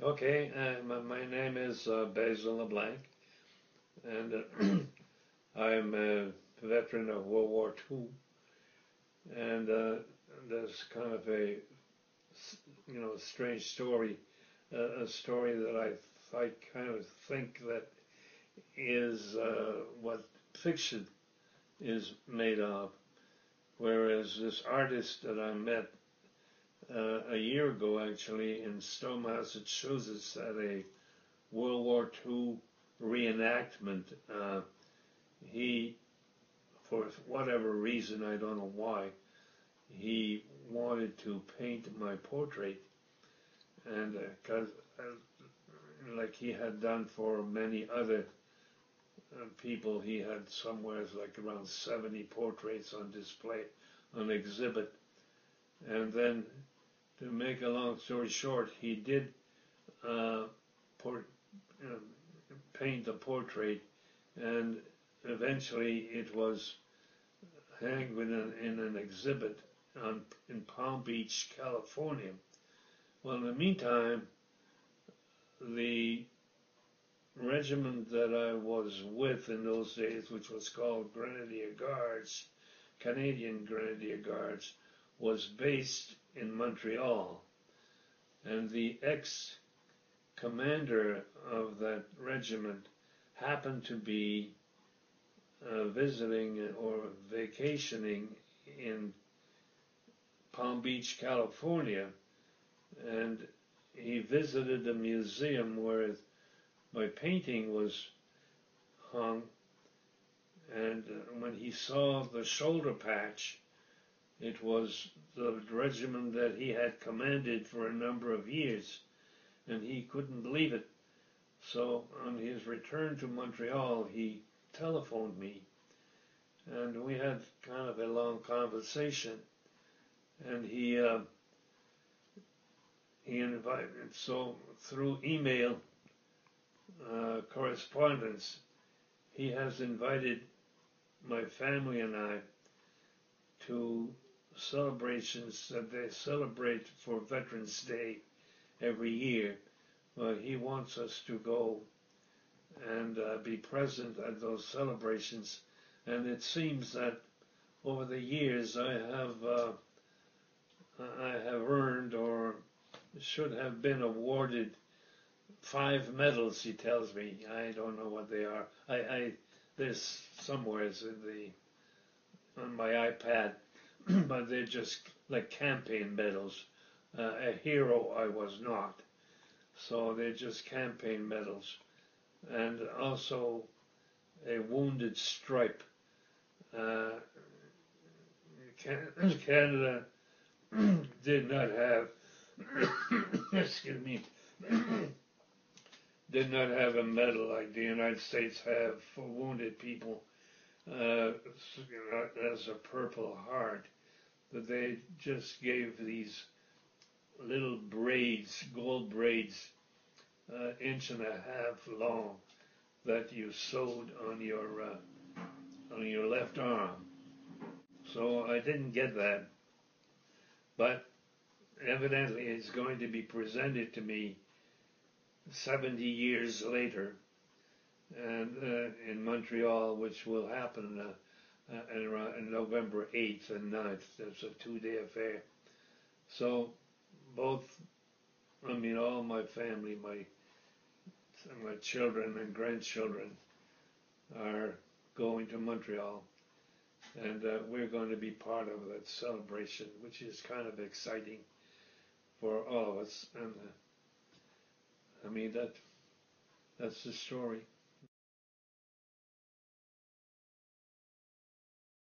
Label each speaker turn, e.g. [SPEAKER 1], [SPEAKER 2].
[SPEAKER 1] Okay, my name is Basil LeBlanc, and I'm a veteran of World War II. And there's kind of a, strange story, a story that I kind of think that is what fiction is made of. Whereas this artist that I met a year ago, actually, in Stowe, Massachusetts, at a World War II reenactment. He, for whatever reason, I don't know why, he wanted to paint my portrait, and because like he had done for many other people, he had somewhere like around 70 portraits on display, on exhibit, and then to make a long story short, he did uh, port, uh, paint the portrait, and eventually it was hanged in an exhibit in Palm Beach, California. Well, in the meantime, the regiment that I was with in those days, which was called Grenadier Guards, Canadian Grenadier Guards, was based in Montreal. And the ex-commander of that regiment happened to be visiting or vacationing in Palm Beach, California, and he visited the museum where my painting was hung, and when he saw the shoulder patch, it was the regiment that he had commanded for a number of years, and he couldn't believe it. So on his return to Montreal, he telephoned me, and we had kind of a long conversation, and he invited, so through email correspondence, he has invited my family and I to celebrations that they celebrate for Veterans Day every year. Well, he wants us to go and be present at those celebrations. And it seems that over the years I have earned or should have been awarded 5 medals. He tells me. I don't know what they are. There's somewhere on my iPad, but they're just like campaign medals. A hero I was not, so they're just campaign medals, and also a wounded stripe. Uh, Canada did not have, excuse me, did not have a medal like the United States have for wounded people as a Purple Heart. That they just gave these little braids, gold braids, inch and a half long, that you sewed on your left arm. So I didn't get that, but evidently it's going to be presented to me 70 years later, and in Montreal, which will happen in November 8th and 9th. It's a 2-day affair. So all my family, my children and grandchildren are going to Montreal, and we're going to be part of that celebration, which is kind of exciting for all of us. And that's the story.